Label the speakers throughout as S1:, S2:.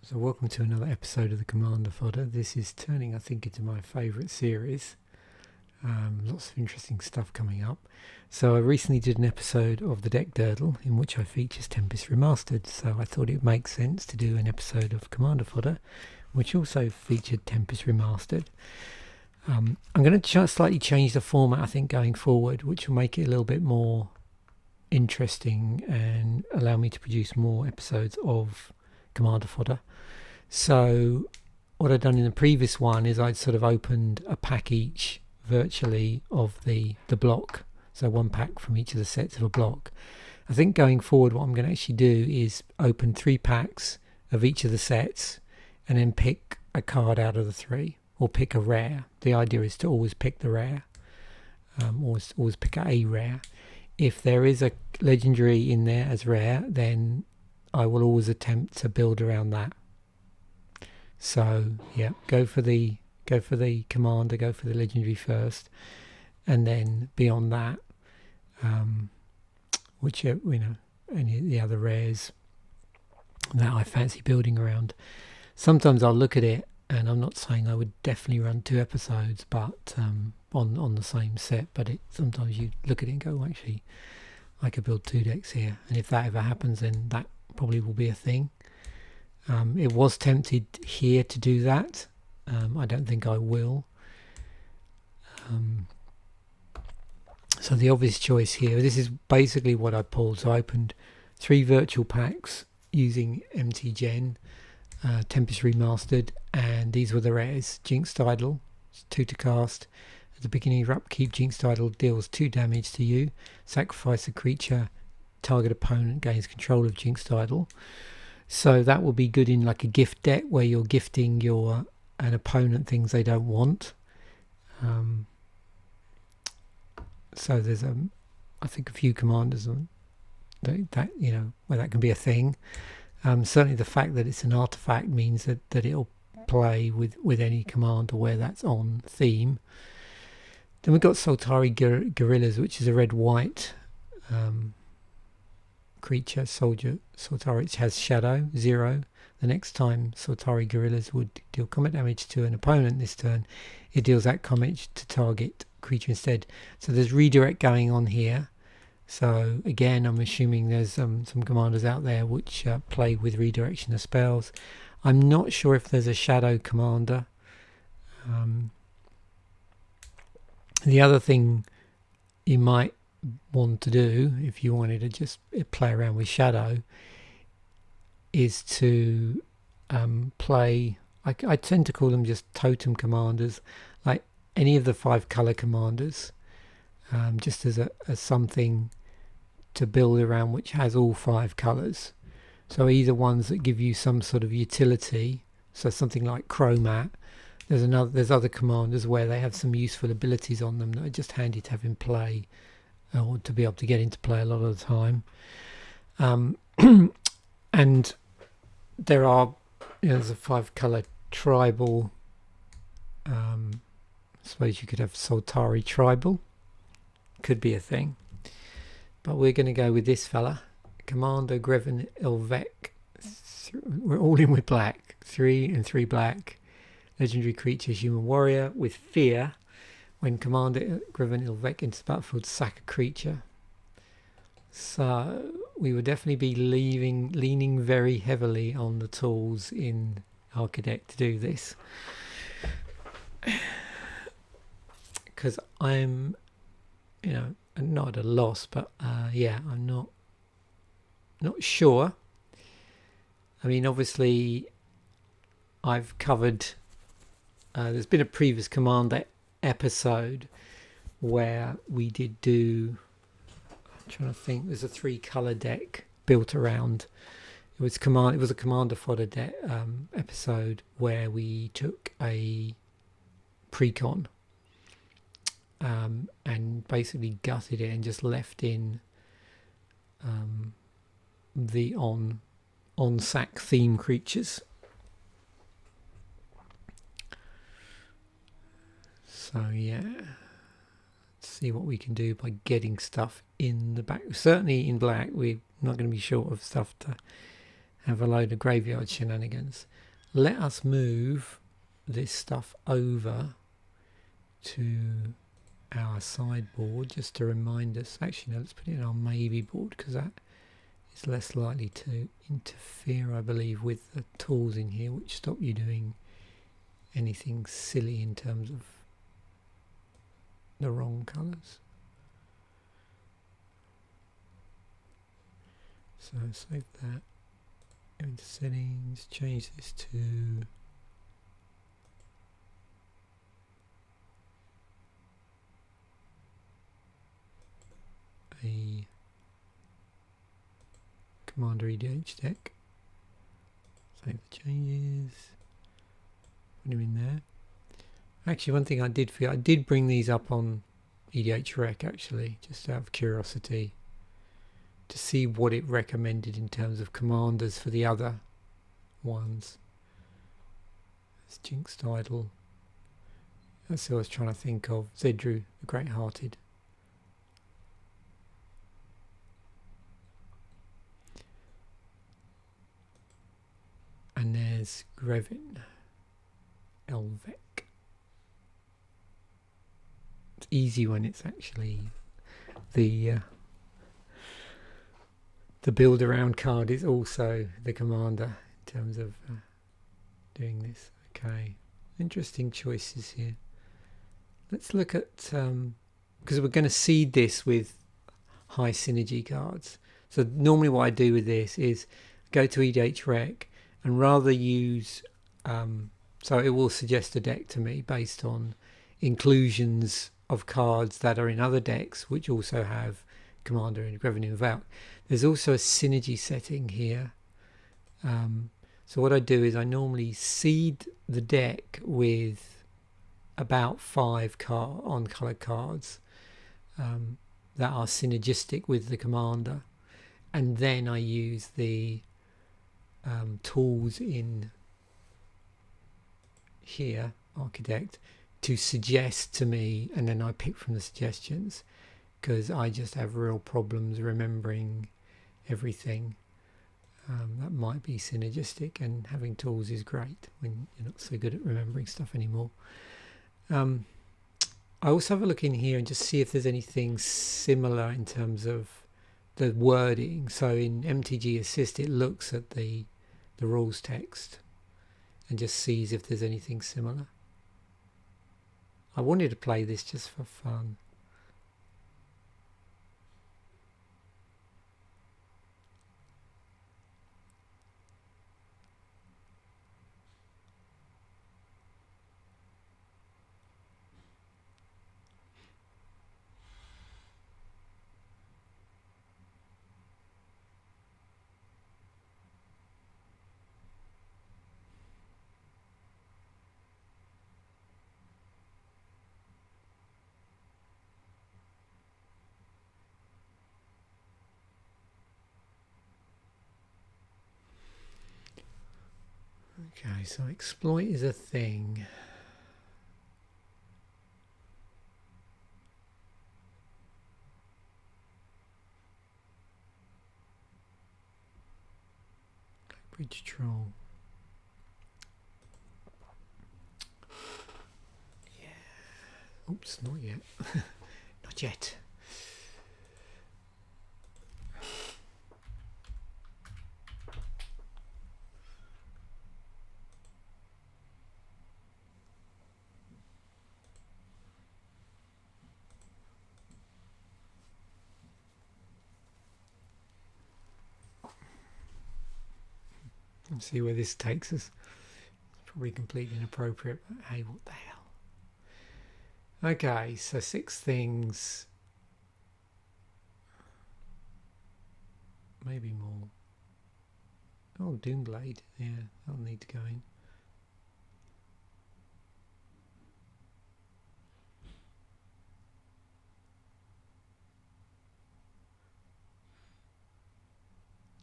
S1: So welcome to another episode of the Commander Fodder. This is turning, I think, into my favourite series. Lots of interesting stuff coming up. So I recently did an episode of the Deck Durdle in which I features Tempest Remastered. So I thought it makes sense to do an episode of Commander Fodder, which also featured Tempest Remastered. I'm going to slightly change the format, I think, going forward, which will make it a little bit more interesting and allow me to produce more episodes of Commander Fodder. So what I'd done in the previous one is I'd sort of opened a pack each virtually of the block, so one pack from each of the sets of a block. I think going forward what I'm going to actually do is open 3 packs of each of the sets and then pick a card out of the 3, or pick a rare. The idea is to always pick the rare, always pick a rare. If there is a legendary in there as rare, then I will always attempt to build around that. So yeah, go for the commander, go for the legendary first, and then beyond that, whichever, any of the other rares that I fancy building around. Sometimes I'll look at it, and I'm not saying I would definitely run 2 episodes, but on the same set. But sometimes you look at it and go, well, actually, I could build 2 decks here, and if that ever happens, then that probably will be a thing. It was tempted here to do that. I don't think I will. So the obvious choice here, this is basically what I pulled. So I opened 3 virtual packs using MTGen, Tempest Remastered, and these were the rares. Jinxed Idol, 2 to cast. At the beginning of your upkeep, Jinxed Idol deals 2 damage to you. Sacrifice a creature. Target opponent gains control of Jinxed Idol. So that will be good in like a gift deck where you're gifting an opponent things they don't want. So there's I think a few commanders on that where that can be a thing. Certainly the fact that it's an artifact means that it'll play with any commander where that's on theme. Then we've got Soltari Gorillas, which is a red-white creature, soldier. Soltari has shadow 0. The next time Soltari Gorillas would deal combat damage to an opponent this turn, it deals that combat to target creature instead. So there's redirect going on here. So again, I'm assuming there's some commanders out there which play with redirection of spells. I'm not sure if there's a shadow commander. The other thing you might want to do, if you wanted to just play around with shadow, is to play, I tend to call them just totem commanders, like any of the 5 color commanders, just as something to build around which has all 5 colors. So either ones that give you some sort of utility, so something like Chromat. There's other commanders where they have some useful abilities on them that are just handy to have in play, or to be able to get into play a lot of the time. And there are, there's a 5 color tribal. I suppose you could have Soltari Tribal, could be a thing, but we're going to go with this fella, Commander Greven il-Vec. We're all in with black, 3 and 3 black, legendary creature, human warrior with fear. When Commander Greven il-Vec enters the battlefield, sack a creature. So we will definitely be leaning very heavily on the tools in Architect to do this, because I'm not at a loss, but I'm not sure. I mean, obviously I've covered there's been a previous Commander episode where we did do, I'm trying to think, there's a 3 color deck built around, it was a Commander Fodder deck episode where we took a precon and basically gutted it and just left in the on sack theme creatures. So yeah, let's see what we can do by getting stuff in the back. Certainly in black, we're not going to be short of stuff to have a load of graveyard shenanigans. Let us move this stuff over to our sideboard just to remind us. Actually, no, let's put it in our maybe board because that is less likely to interfere, I believe, with the tools in here, which stop you doing anything silly in terms of the wrong colours. So save that, go into settings, change this to a Commander EDH deck. Save the changes, put him in there. Actually, one thing I did feel, I did bring these up on EDH Rec actually, just out of curiosity, to see what it recommended in terms of commanders for the other ones. It's Jinxed Idol. That's what I was trying to think of. Zedru, the Great-Hearted. And there's Greven il-Vec. It's easy when it's actually the build around card is also the commander in terms of doing this. Okay, interesting choices here. Let's look at because we're going to seed this with high synergy cards. So normally what I do with this is go to EDH Rec and rather use so it will suggest a deck to me based on inclusions of cards that are in other decks which also have commander and Greven il-Vec. There's also a synergy setting here. So what I do is I normally seed the deck with about 5 on-colour cards that are synergistic with the commander, and then I use the tools in here, Architect, to suggest to me, and then I pick from the suggestions because I just have real problems remembering everything that might be synergistic, and having tools is great when you're not so good at remembering stuff anymore. I also have a look in here and just see if there's anything similar in terms of the wording. So in MTG Assist it looks at the rules text and just sees if there's anything similar. I wanted to play this just for fun. Okay, so exploit is a thing. Clackbridge Troll. Yeah. Oops, not yet. Not yet. Let's see where this takes us. Probably completely inappropriate, but hey, what the hell. Okay, so 6 things. Maybe more. Oh, Doomblade. Yeah, that'll need to go in.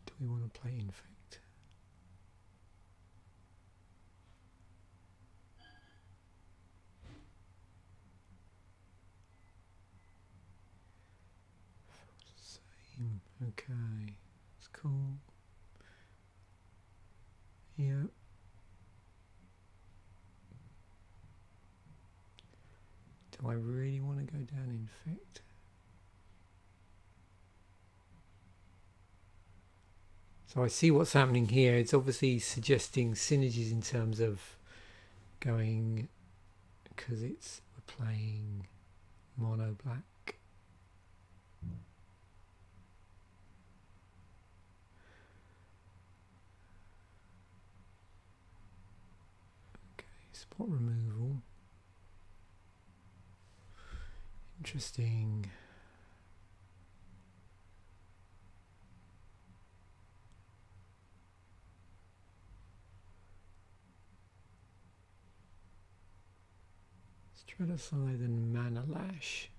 S1: Do we want to play Infect? Okay, it's cool. Yeah. Do I really want to go down Infect? So I see what's happening here. It's obviously suggesting synergies in terms of going, because we're playing mono black. Okay, spot removal. Interesting. Straticide and Mana Lash.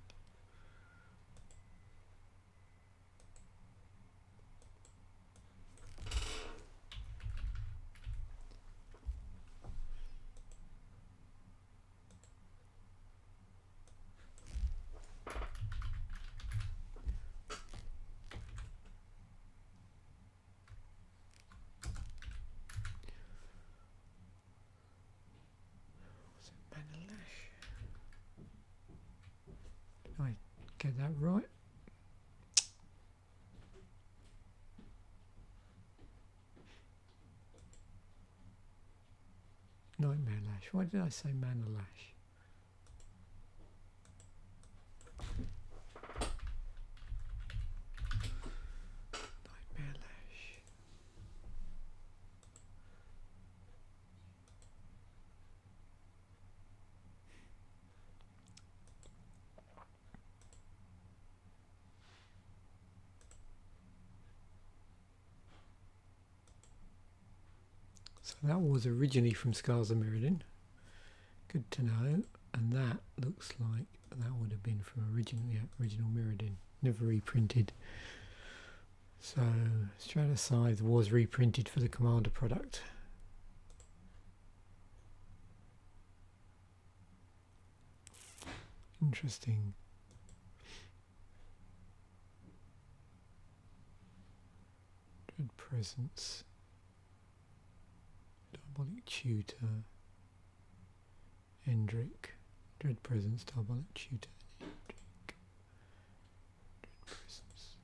S1: I get that right? Nightmare Lash. Why did I say Mana Lash? Nightmare Lash. So that was originally from Scars of Mirrodin. Good to know. And that looks like that would have been from original Mirrodin. Never reprinted. So Straticide was reprinted for the Commander product. Interesting. Dread Presence. Diabolic Tutor. Hendrick. Dread Presence, Diabolic Tutor, Hendrick. Dread Presence.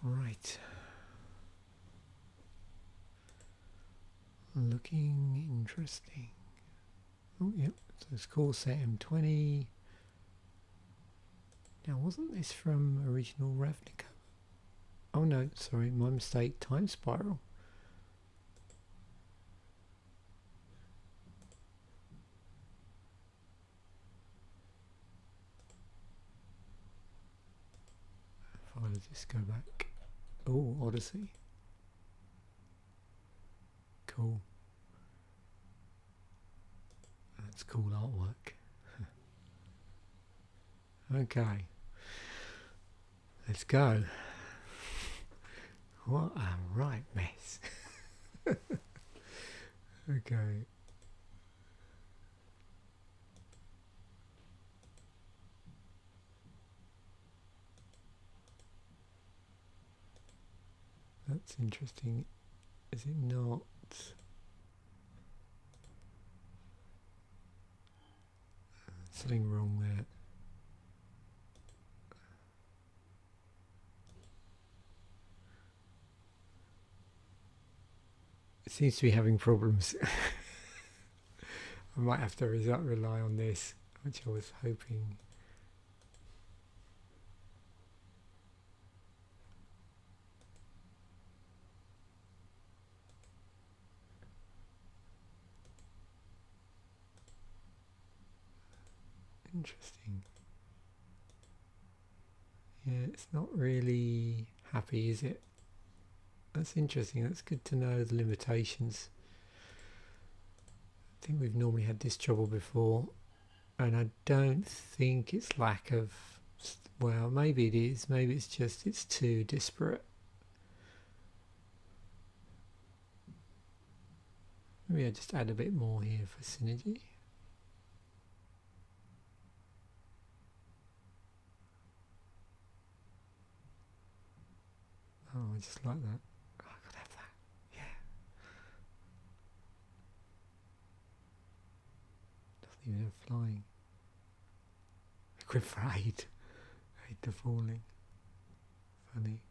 S1: Right. Looking interesting. Oh, yep. So it's core set M20. Now, wasn't this from original Ravnica? Oh no, sorry, my mistake. Time Spiral. If I just go back. Oh, Odyssey. Cool. That's cool artwork. Okay. Let's go. What a right mess. Okay. That's interesting. Is it not? Something wrong there. It seems to be having problems. I might have to rely on this, which I was hoping. interesting. Yeah, it's not really happy, is it? That's interesting. That's good to know the limitations. I think we've normally had this trouble before, and I don't think it's lack of, well, maybe it is, maybe it's just it's too disparate. Maybe I just add a bit more here for synergy. Oh, I just like that. Oh, I could have that. Yeah. Doesn't even have flying. Equip for 8. 8 to falling. Funny.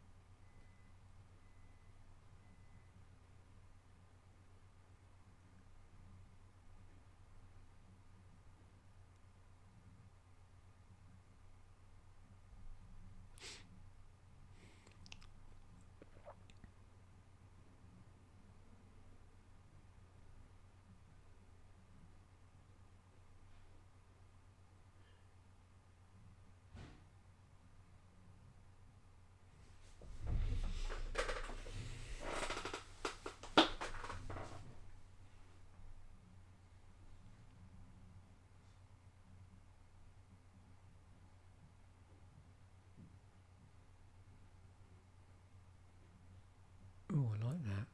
S1: Oh, I like that.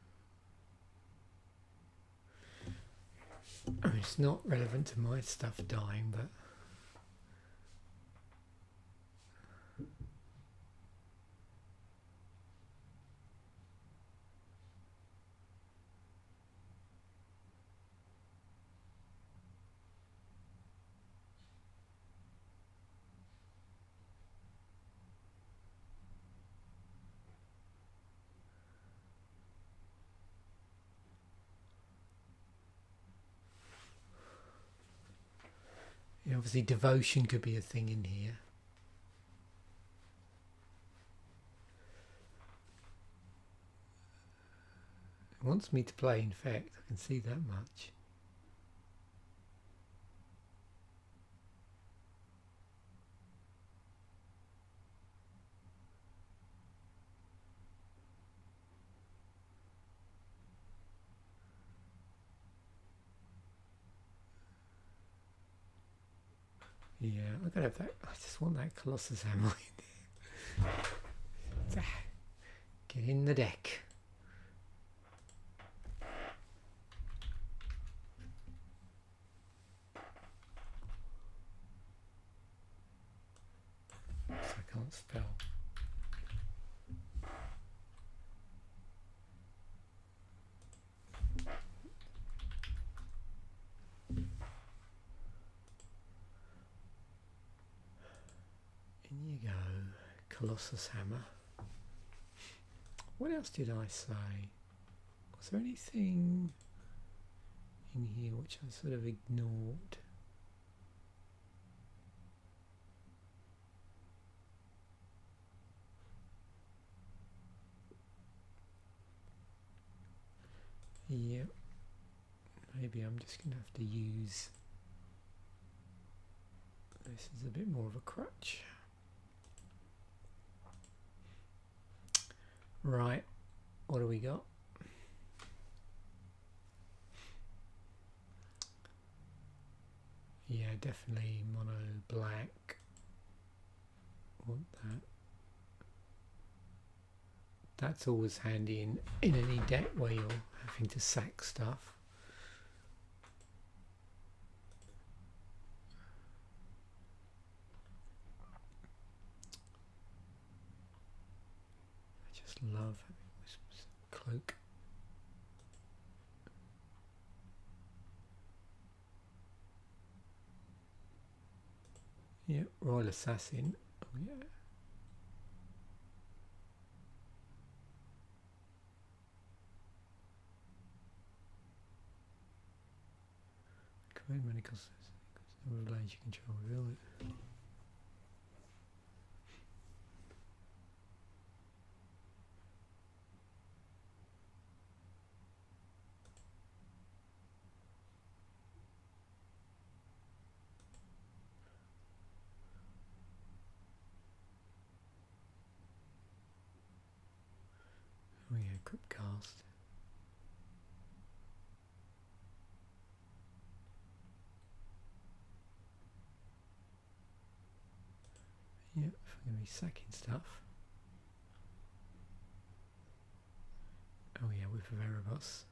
S1: I mean, it's not relevant to my stuff dying, but yeah, obviously devotion could be a thing in here. It wants me to play Infect, I can see that much. Yeah, I'm gonna have that. I just want that Colossus Hammer in there. Get in the deck. So I can't spell. In you go, Colossus Hammer. What else did I say? Was there anything in here which I sort of ignored? Yeah, maybe I'm just going to have to use this as a bit more of a crutch. Right, what do we got? Yeah, definitely mono black. Want that. That's always handy in any deck where you're having to sack stuff. I just love having this cloak. Yeah, Royal Assassin. Oh yeah. Create many costs. Number of blades you control. Reveal it. Ghast. Yep, if I'm going to be sacking stuff. Oh yeah, with Veribos.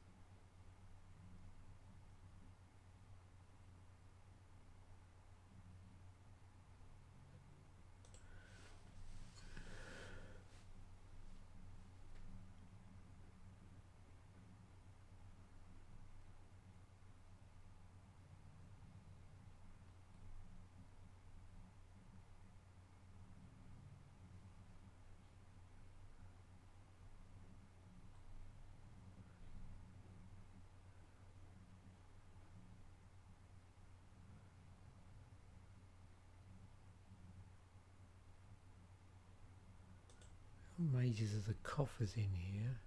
S1: Mages of the Coffers in here.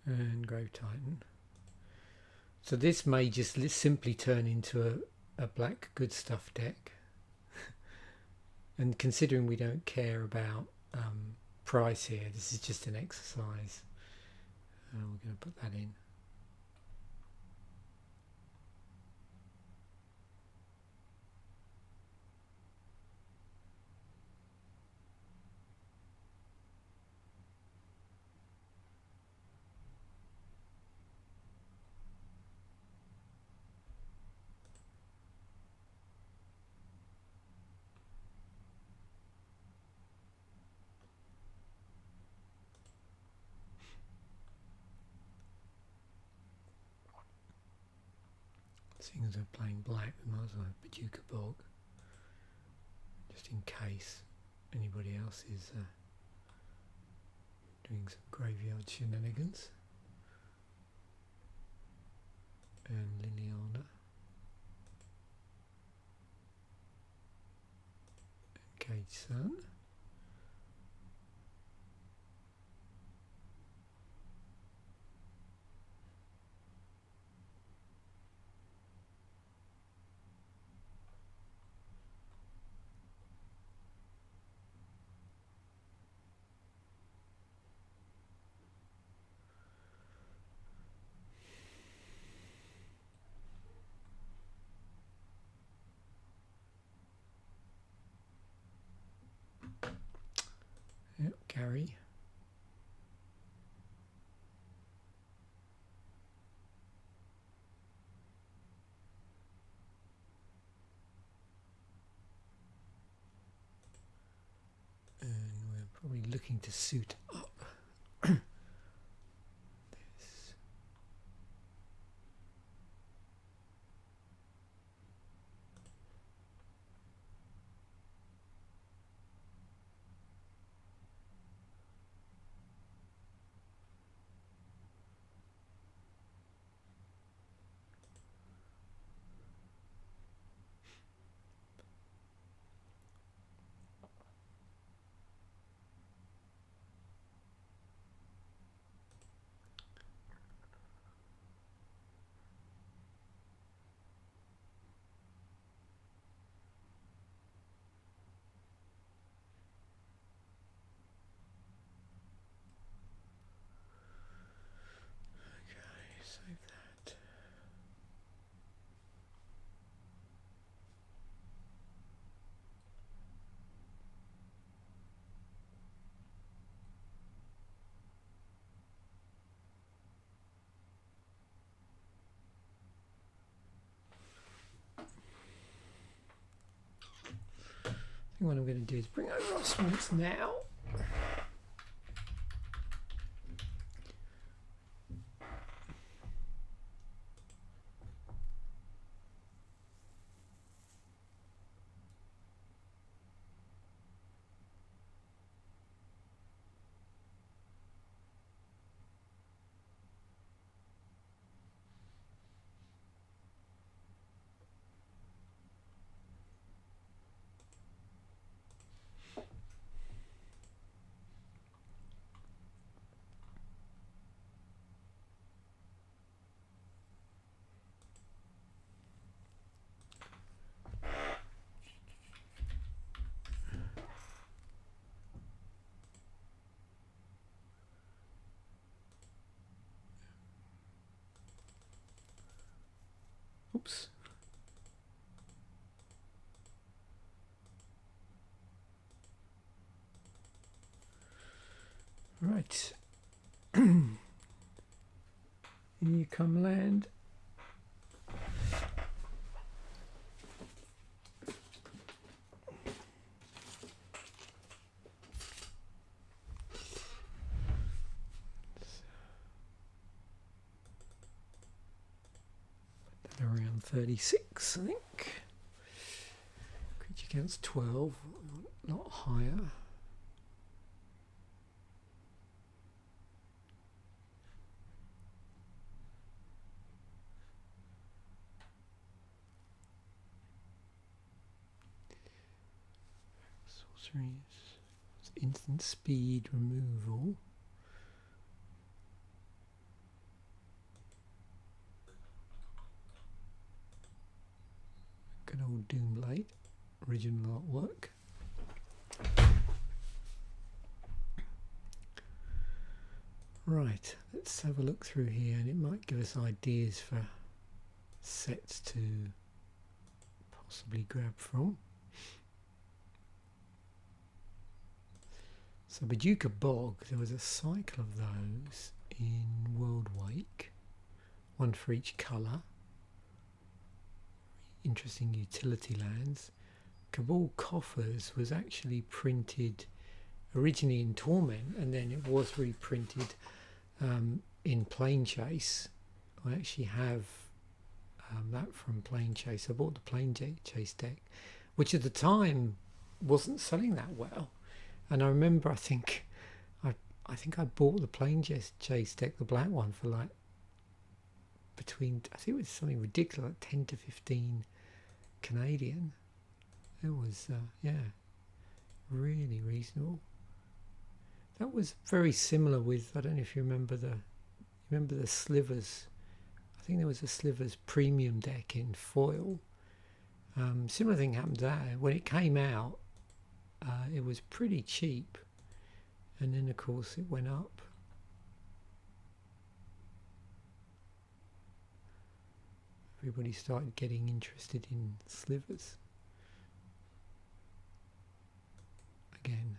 S1: And Grave Titan. So this may just simply turn into a black good stuff deck. And considering we don't care about price here, this is just an exercise. We're going to put that in. Seeing as we're playing black, we might as well have Bojuka Bog, just in case anybody else is doing some graveyard shenanigans. And Liliana. And Cage Sun. Yep, Gary. And we're probably looking to suit up this. Save that. I think what I'm going to do is bring over our swamps now. Oops. Right. In you come, land. Around 36, I think. Creature count's 12, not higher. Sorceries. It's instant speed removal. Good old Doomblade, original artwork. Right, let's have a look through here, and it might give us ideas for sets to possibly grab from. So Bojuka Bog, there was a cycle of those in World Wake, one for each colour. Interesting utility lands. Cabal Coffers was actually printed originally in Torment, and then it was reprinted in Plane Chase. I actually have that from Plane Chase. I bought the Plane Chase deck, which at the time wasn't selling that well. And I remember, I think I bought the Plane Chase deck, the black one, for like between, I think it was something ridiculous, like 10 to 15 Canadian. It was yeah, really reasonable. That was very similar with, I don't know if you remember the Slivers. I think there was a Slivers premium deck in foil. Similar thing happened there. When it came out, it was pretty cheap, and then of course it went up. Everybody started getting interested in slivers again.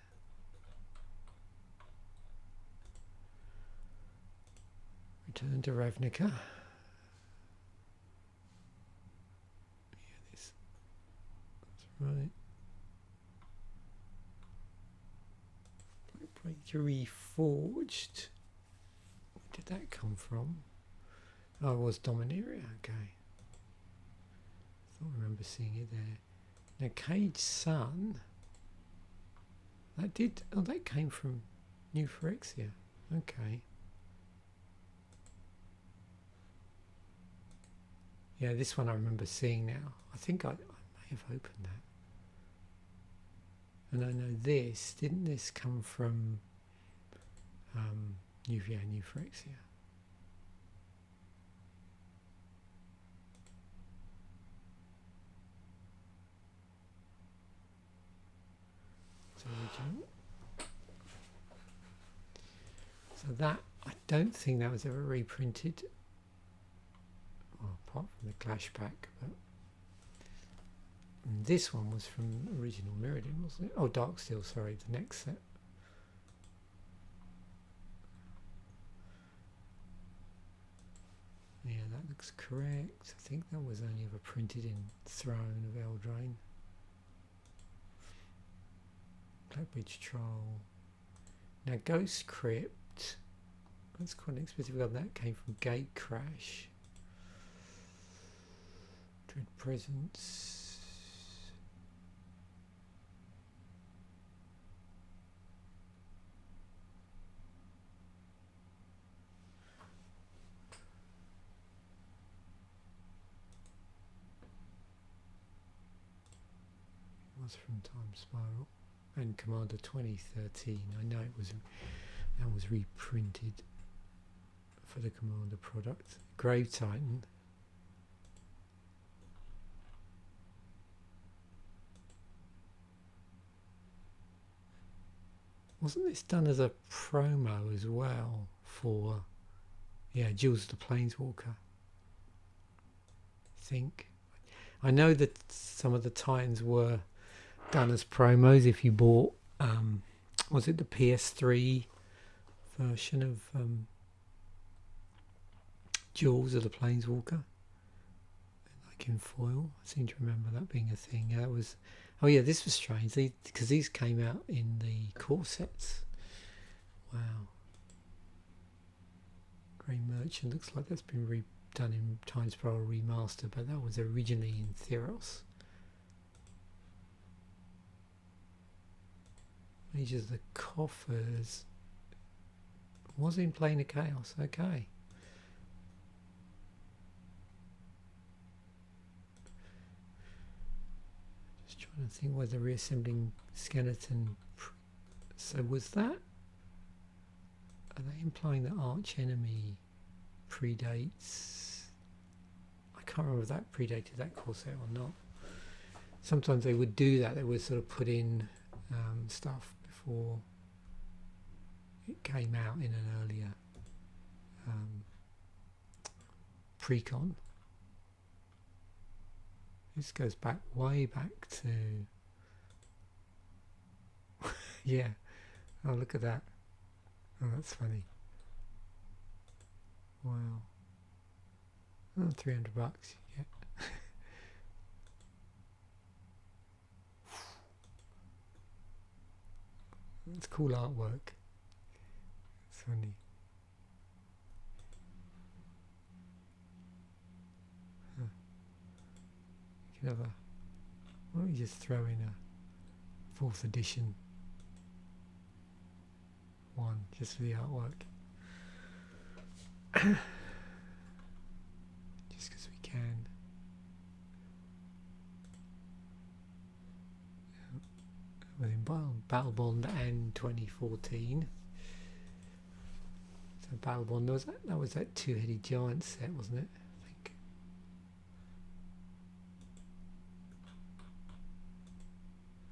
S1: Return to Ravnica. Yeah, that's right. Blackblade Reforged. Where did that come from? Oh, it was Dominaria. Okay. I remember seeing it there. Now Cage Sun, that came from New Phyrexia. Okay. Yeah, this one I remember seeing now. I think I may have opened that. And I know this, didn't this come from New Phyrexia? Original. So that, I don't think that was ever reprinted, well, apart from the Clash Pack. But and this one was from original Mirrodin, wasn't it? Oh, Darksteel, sorry, the next set. Yeah, that looks correct. I think that was only ever printed in Throne of Eldraine. Clackbridge Troll. Now Ghost Crypt, that's quite an expensive one. That came from Gate Crash. Dread Presence. It was from Time Spiral. And Commander 2013. I know that was reprinted for the Commander product. Grave Titan. Wasn't this done as a promo as well for, yeah, Jewels of the Planeswalker? think. I know that some of the Titans were done as promos if you bought, was it the PS3 version of Jewels of the Planeswalker? Like in foil. I seem to remember that being a thing. Yeah, that was. Oh yeah, this was strange because these came out in the core sets. Wow. Grey Merchant looks like that's been redone in Time Spiral Remastered, but that was originally in Theros. Mages of the Coffers was in Plane of Chaos. Okay. Just trying to think whether reassembling skeleton. So was that? Are they implying that Arch Enemy predates? I can't remember if that predated that core set or not. Sometimes they would do that. They would sort of put in stuff before it came out in an earlier precon. This goes back way back to yeah. Oh, look at that. Oh, that's funny. Wow. Oh, $300. Yeah. It's cool artwork. It's funny. Huh. You can have a. Why don't we just throw in a 4th edition one just for the artwork? Just because we can. Within Battle Bond and 2014. So Battle Bond that was that two-headed giant set, wasn't it? I think.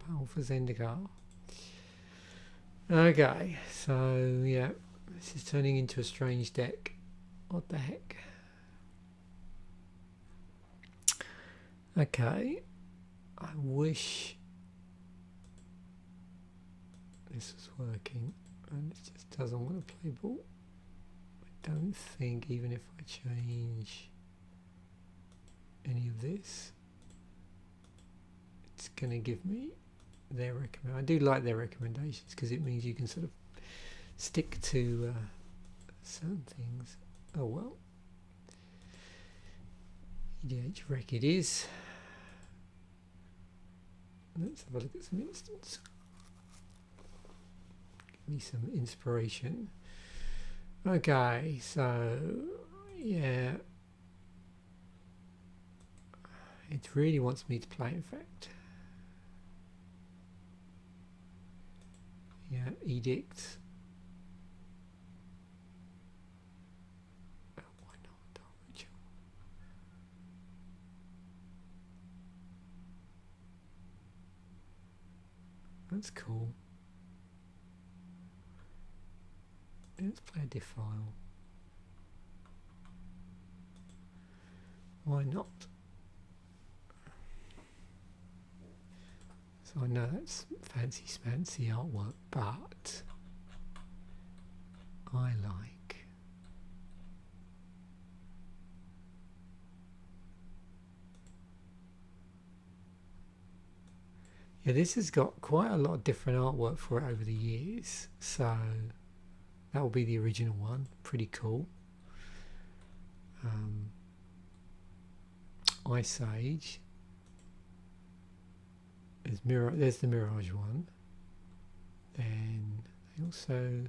S1: Battle for Zendikar. Okay, so yeah, this is turning into a strange deck. What the heck? Okay, I wish this was working, and it just doesn't want to play ball. I don't think even if I change any of this, it's going to give me their recommend. I do like their recommendations because it means you can sort of stick to certain things. Oh well. EDH Rec it is. Let's have a look at some instants. Give me some inspiration. Okay, so yeah. It really wants me to play, in fact. Yeah, Edict. Oh, why not? That's cool. Let's play a Defile. Why not? So I know that's fancy smancy artwork, but I like yeah, this has got quite a lot of different artwork for it over the years, so that will be the original one. Pretty cool. Ice Age. There's the Mirage one. Then they also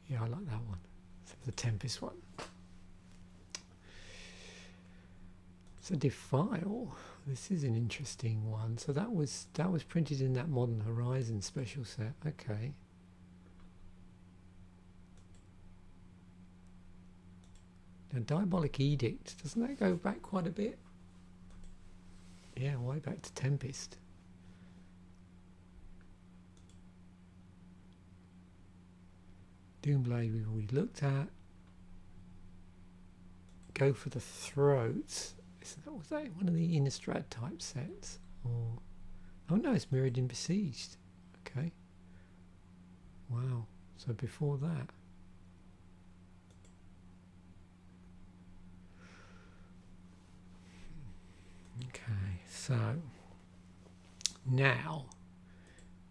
S1: yeah, I like that one. So the Tempest one. So Defile. This is an interesting one. So that was printed in that Modern Horizon special set. Okay. Now Diabolic Edict, doesn't that go back quite a bit? Yeah, way back to Tempest. Doomblade we've already looked at. Go for the Throat. Was that one of the Innistrad type sets? Or oh no, it's mirrored in Besieged. Okay. Wow. So before that. Okay, so now,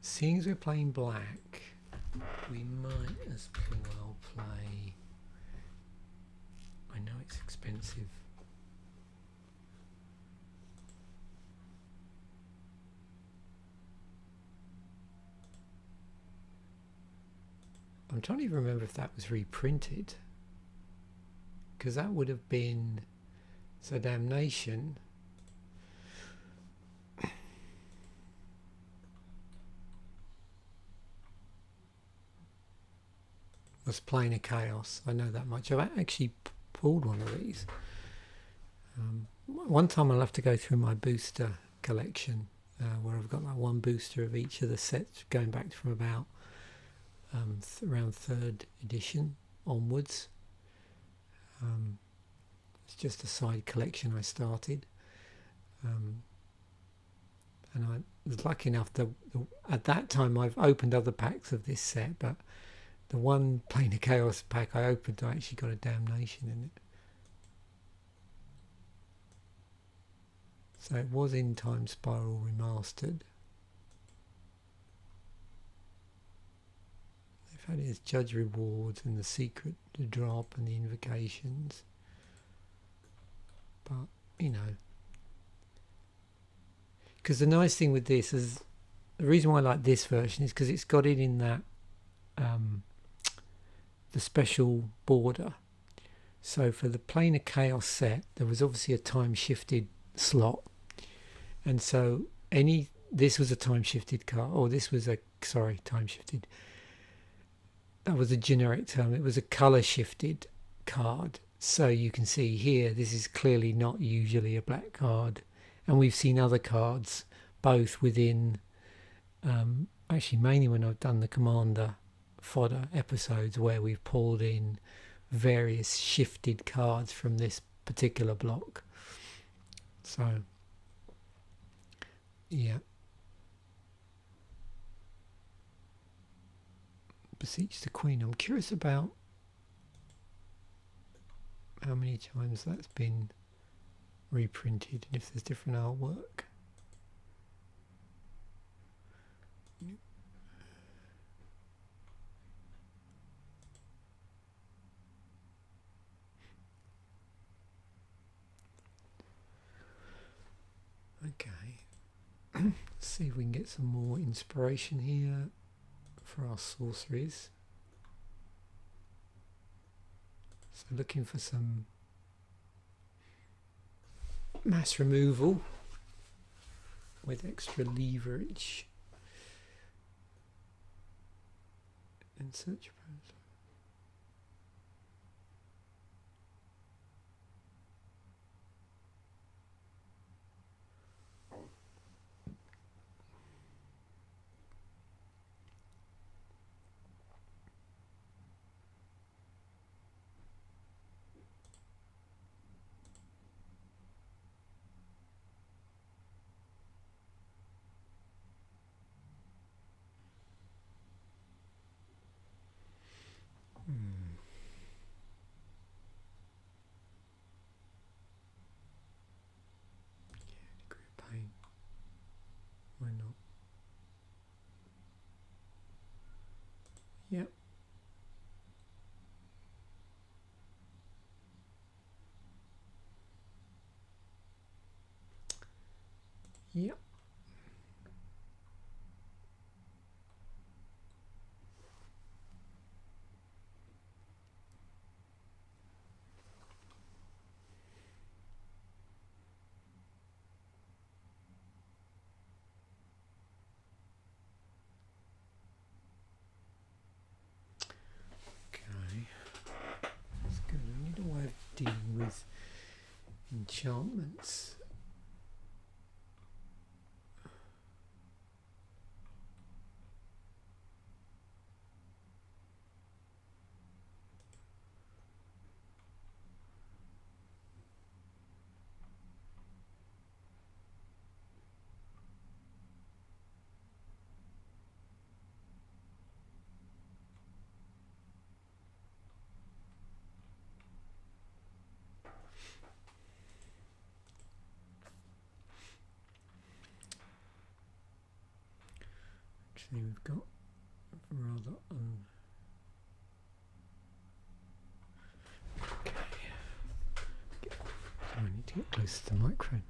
S1: seeing as we're playing black, we might as well play. I know it's expensive. I'm trying to even remember if that was reprinted, because that would have been so Damnation. Was playing a Chaos. I know that much. I've actually pulled one of these. One time I'll have to go through my booster collection, where I've got like one booster of each of the sets going back from about around 3rd edition onwards. It's just a side collection I started, and I was lucky enough that at that time I've opened other packs of this set, but the one Plane of Chaos pack I opened, I actually got a Damnation in it. So it was in Time Spiral Remastered. They've had it as Judge Rewards and the Secret to Drop and the Invocations. But, you know. Because the nice thing with this is, the reason why I like this version is because it's got it in that the special border. So for the Plane of Chaos set, there was obviously a time shifted slot, and so this was a time shifted card, or this was a time shifted. That was a generic term. It was a color shifted card. So you can see here, this is clearly not usually a black card, and we've seen other cards both within actually mainly when I've done the Commander Fodder episodes where we've pulled in various shifted cards from this particular block. So yeah, Beseech the Queen. I'm curious about how many times that's been reprinted and if there's different artwork. Okay, let's see if we can get some more inspiration here for our sorceries. So looking for some mass removal with extra leverage. Insert your proposal. Why not? Yep. Yep. Dealing with enchantments. Actually, we've got rather okay. I need to get closer to the microphone.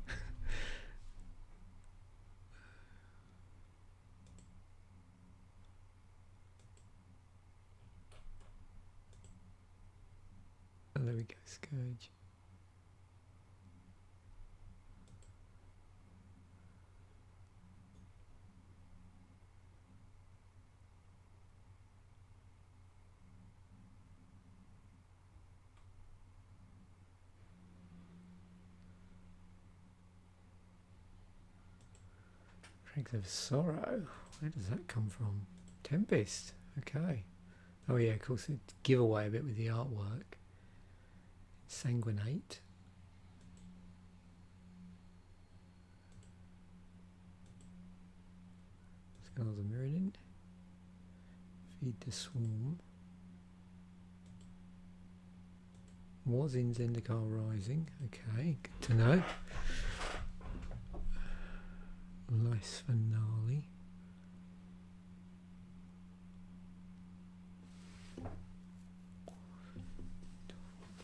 S1: Oh, there we go, Scourge. Dregs of Sorrow. Where does that come from? Tempest. Okay. Oh yeah, of course it give away a bit with the artwork. Sanguinate. Scars of Mirrodin. Feed the Swarm. Was in Zendikar Rising. Okay, good to know. Lice Finale.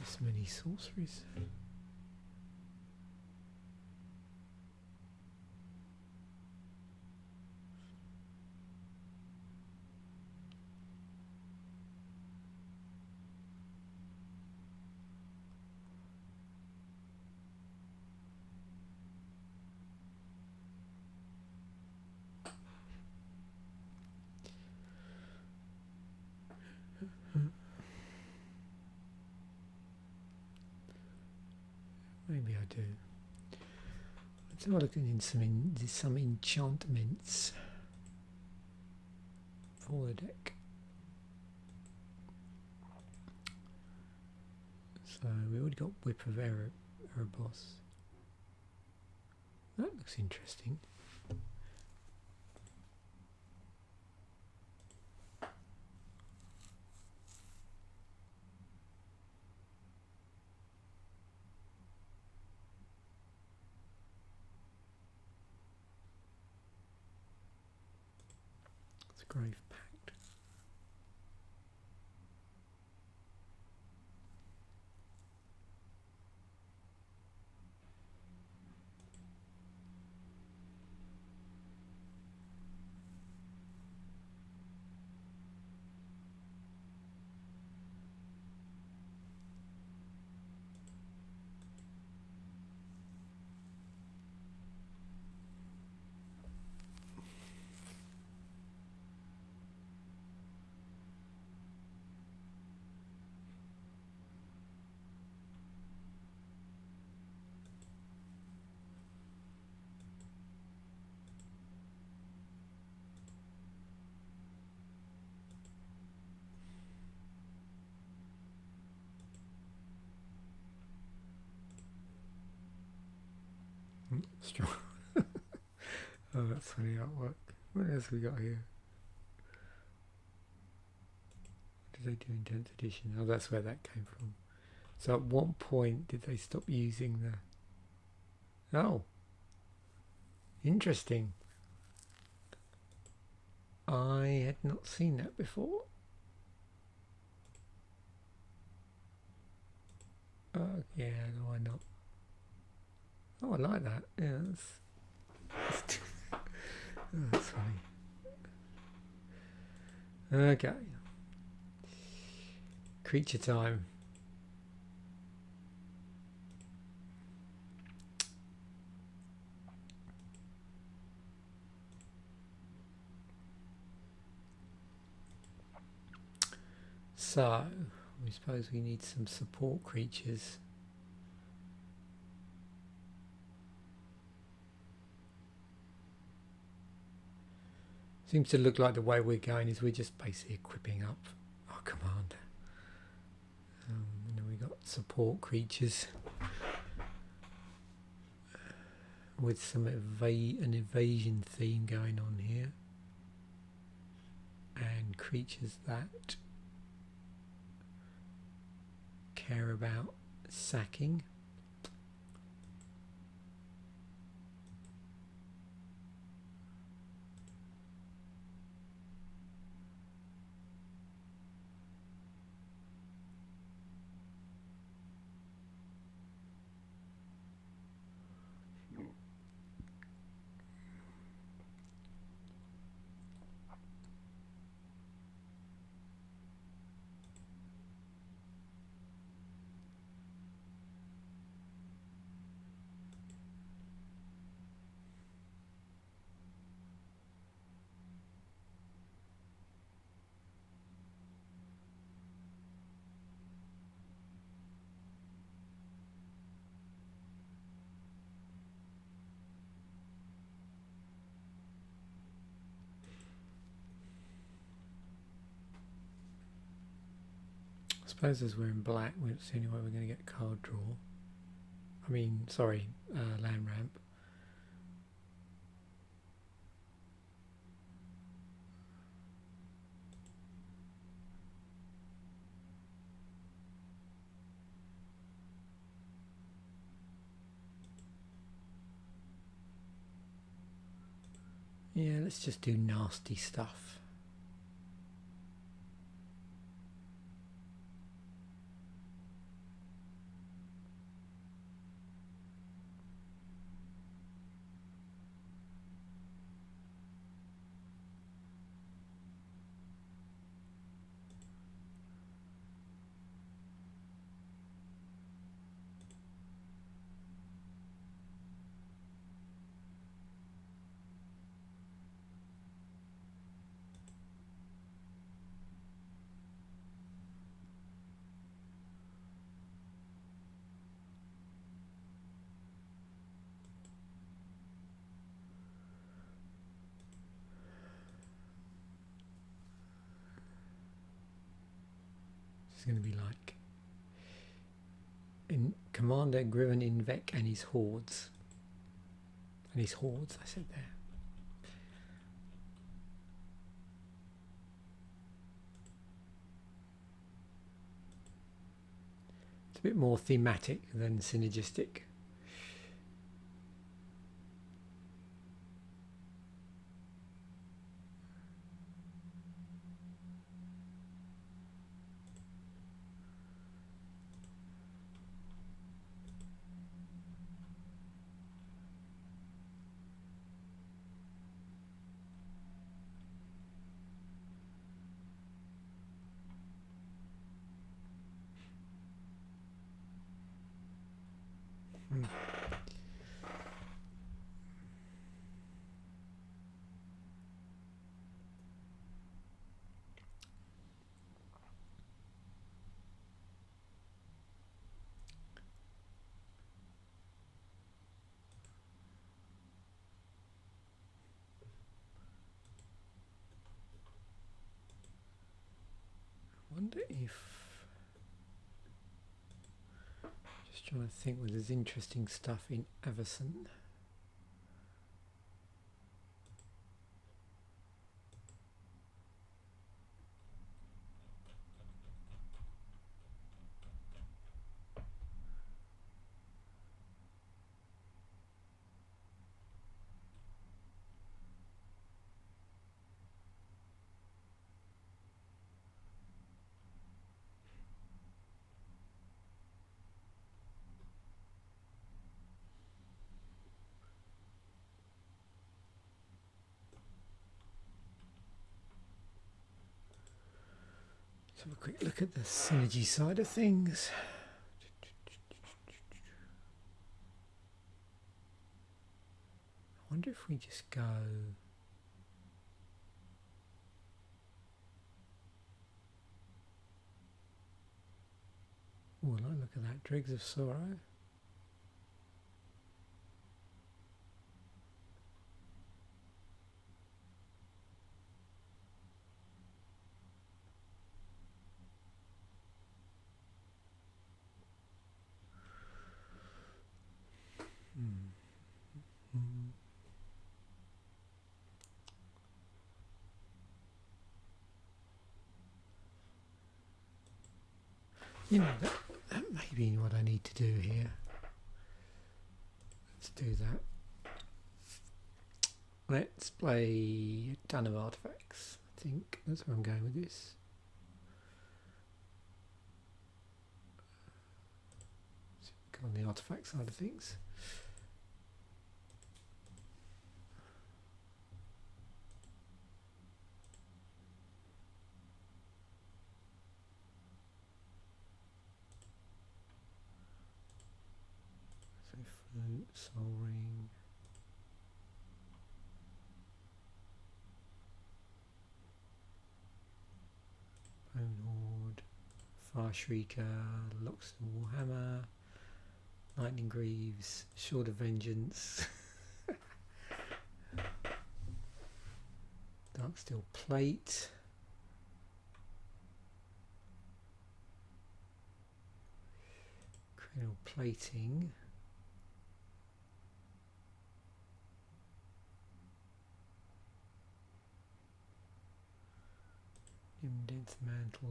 S1: This many sorceries. Maybe I do. Let's have a look at some enchantments for the deck. So we already got Whip of Erebos. That looks interesting. Grave Pact. Strong. Oh, that's funny artwork. What else we got here? What did they do in 10th edition? Oh, that's where that came from. So at what point did they stop using the... Oh. Interesting. I had not seen that before. Oh, yeah, no, why not? Oh, I like that. Yeah, that's oh, that's funny. Okay. Creature time. So, we suppose we need some support creatures. Seems to look like the way we're going is we're just basically equipping up our commander. And then we got support creatures with some an evasion theme going on here, and creatures that care about sacking. suppose as we're in black, it's the only way we're going to get card draw. I mean, sorry, land ramp. Yeah, let's just do nasty stuff. It's going to be like in Commander Greven il-Vec and his hordes. And his hordes, I said there. It's a bit more thematic than synergistic. I wonder if, just trying to think whether there's interesting stuff in Avacyn. Let's have a quick look at the synergy side of things. I wonder if we just go oh, I look at that, Dregs of Sorrow. You know, that may be what I need to do here. Let's do that. Let's play a ton of artifacts. I think that's where I'm going with this. Go on the artifact side of things. Soul Ring. Bonehoard. Far Shrieker. Loxodon Warhammer. Lightning Greaves. Sword of Vengeance. Darksteel Plate. Cranial Plating. Indent Mantle.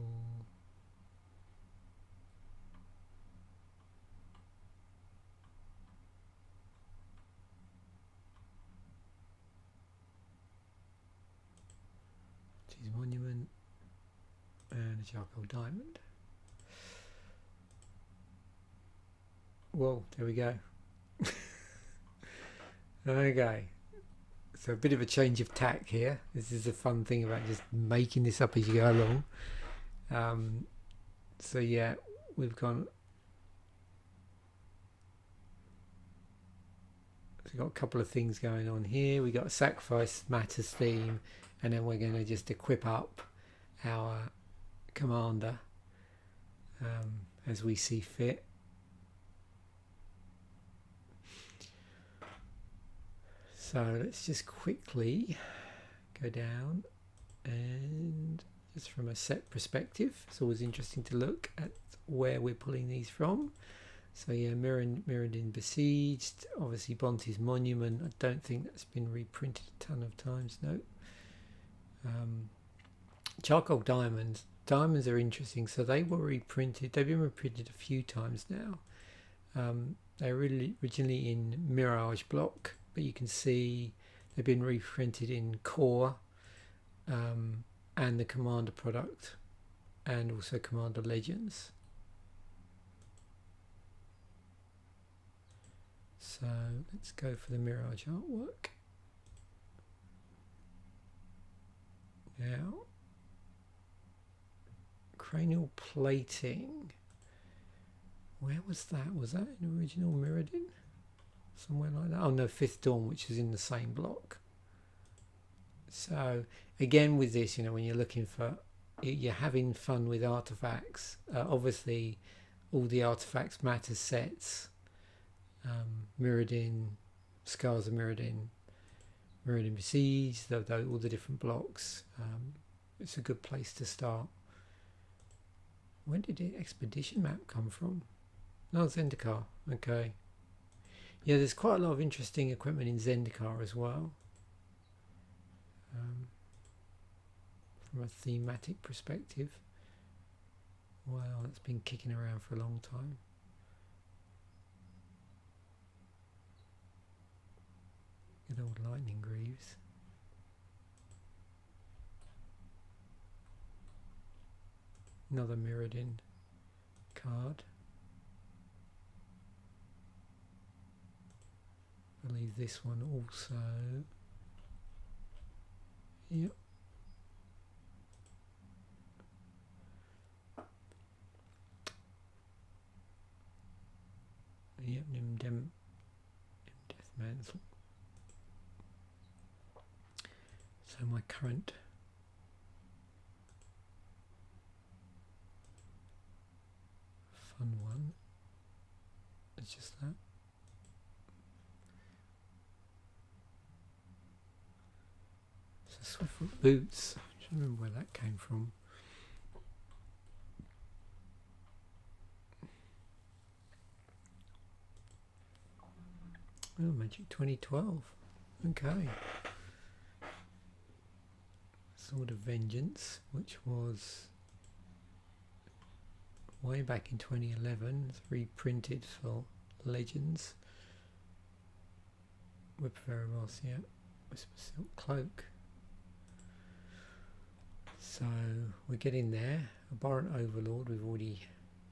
S1: Monument and a charcoal diamond. Well, there we go. Okay, so a bit of a change of tack here. This is the fun thing about just making this up as you go along. So yeah, we've got a couple of things going on here. We got a sacrifice matters theme, and then we're going to just equip up our commander as we see fit. So let's just quickly go down, and just from a set perspective, it's always interesting to look at where we're pulling these from. So yeah, Mirrodin Besieged, obviously Bontu's Monument. I don't think that's been reprinted a ton of times, no. Charcoal diamonds are interesting. So they were reprinted, they've been reprinted a few times now. They were originally in Mirage block, but you can see they've been reprinted in core, and the Commander product, and also Commander Legends. So let's go for the Mirage artwork. Now, Cranial Plating. Where was that? Was that an original Mirrodin? Somewhere like that. Oh no, Fifth Dawn, which is in the same block. So again, with this, you know, when you're looking for, you're having fun with artifacts. Obviously, all the artifacts matter sets. Mirrodin, Scars of Mirrodin, Mirrodin Besieged, all the different blocks. It's a good place to start. When did the expedition map come from? No, Zendikar. Okay. Yeah, there's quite a lot of interesting equipment in Zendikar as well. From a thematic perspective. Wow, that's been kicking around for a long time. Good old Lightning Greaves. Another Mirrodin card. I believe this one also. Yep. Yep, Nim Death Mantle. So my current fun one is just that. So Swiftfoot Boots. I don't remember where that came from. Oh, Magic 2012. Okay. Sword of Vengeance, which was way back in 2011. It's reprinted for Legends. Whip very well, yeah. Whisper Silk Cloak. So we're getting there. Abhorrent Overlord, we've already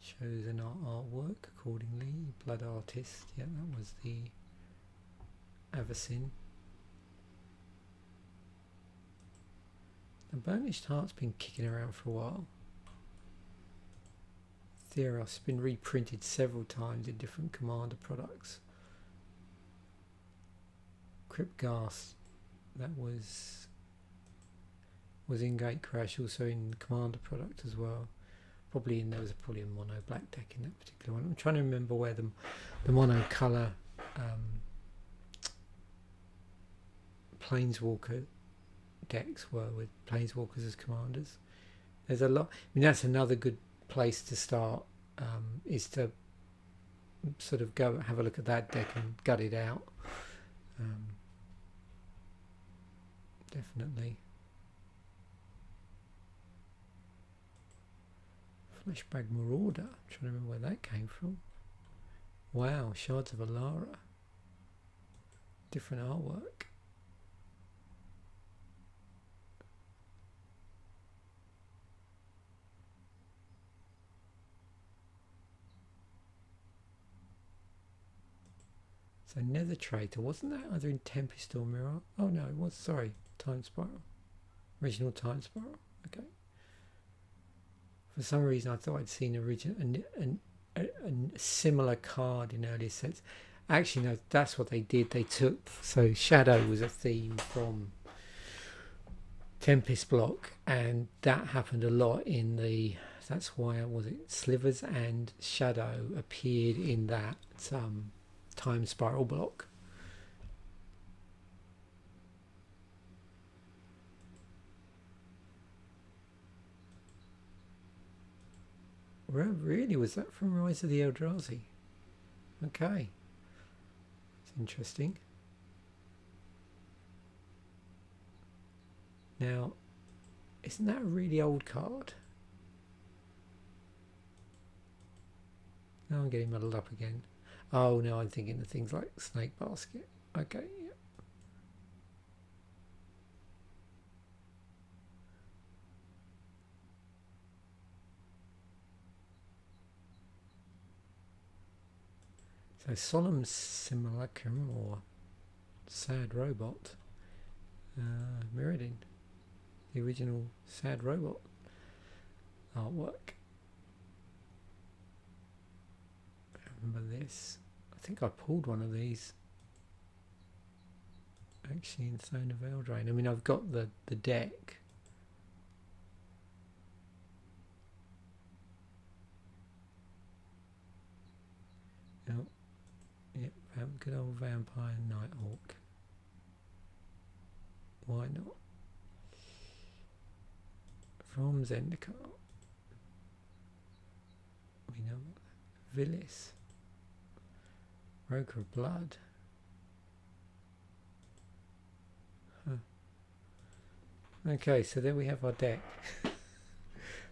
S1: chosen our artwork accordingly. Blood Artist, yeah, that was the Avacyn. The Burnished Hart's been kicking around for a while. Theros has been reprinted several times in different Commander products. Crypt Ghast, that was in Gatecrash, also in Commander product as well. There was probably a mono black deck in that particular one. I'm trying to remember where the mono colour Planeswalker decks were, with Planeswalkers as commanders. There's a lot. I mean, that's another good place to start, is to sort of go have a look at that deck and gut it out. Definitely. Fleshbag Marauder. I'm trying to remember where that came from. Wow, Shards of Ayara. Different artwork. So Nether Traitor, wasn't that either in Tempest or Mirror? Oh no, it was, sorry, Time Spiral. Original Time Spiral, okay. For some reason I thought I'd seen a similar card in earlier sets. Actually no, that's what they did. They took, so Shadow was a theme from Tempest block, and that happened a lot in the, that's why, was it Slivers and Shadow appeared in that Time Spiral block. Really, was that from Rise of the Eldrazi? Okay, it's interesting. Now, isn't that a really old card? Now I'm getting muddled up again. Oh no, I'm thinking of things like Snake Basket. Okay, yeah. So Solemn Simulacrum or Sad Robot. Mirrodin. The original Sad Robot artwork. I remember this. I think I pulled one of these actually in Throne of Eldraine. I mean, I've got the deck. Oh, yep, good old Vampire Nighthawk. Why not? From Zendikar. We know Villis. Broker of Blood. Huh. Okay, so there we have our deck.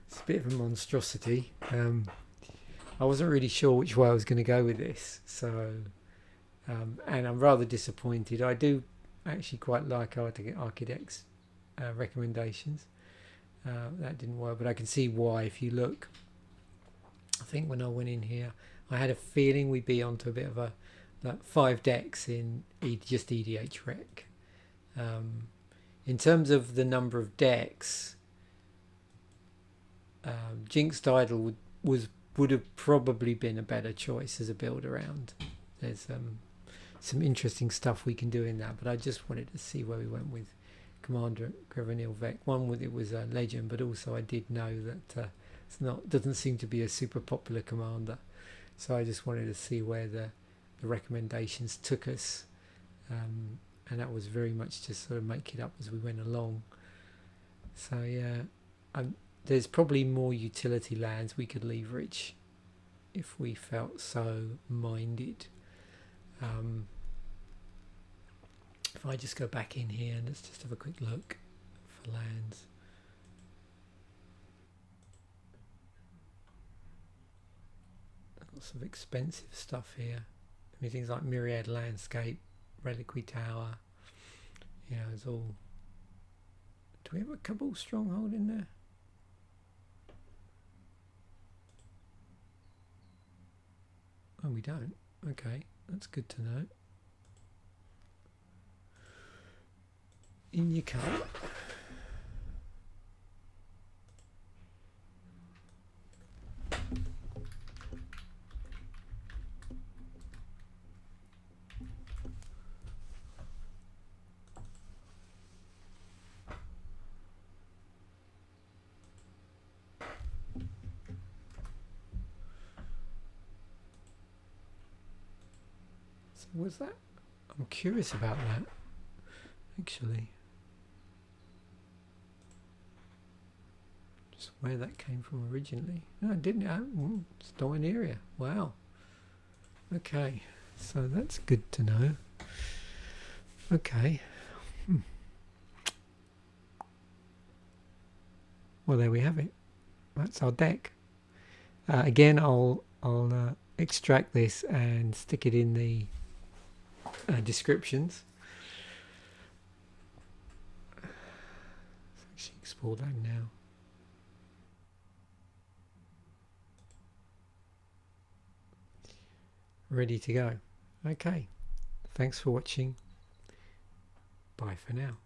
S1: It's a bit of a monstrosity. I wasn't really sure which way I was going to go with this, so and I'm rather disappointed. I do actually quite like Architect's recommendations. That didn't work, but I can see why if you look. I think when I went in here, I had a feeling we'd be onto a bit of a 5 decks in just EDH Rec. In terms of the number of decks, Jinxed Idol would have probably been a better choice as a build around. There's some interesting stuff we can do in that, but I just wanted to see where we went with Commander Greven il-Vec. One, with it was a legend, but also I did know that doesn't seem to be a super popular commander, so I just wanted to see where the recommendations took us, and that was very much to sort of make it up as we went along. So yeah, there's probably more utility lands we could leverage if we felt so minded. If I just go back in here and let's just have a quick look for lands. Lots of expensive stuff here. I mean, things like Myriad Landscape, Reliquary Tower. You know, it's all. Do we have a Cabal Stronghold in there? Oh, we don't. Okay, that's good to know. In your colour. So was that? I'm curious about that, actually. Just where that came from originally. No, it didn't. It's Dominaria. Wow. Okay, so that's good to know. Okay. Well, there we have it. That's our deck. Again, I'll extract this and stick it in the descriptions. Let's actually explore that now. Ready to go. Okay. Thanks for watching. Bye for now.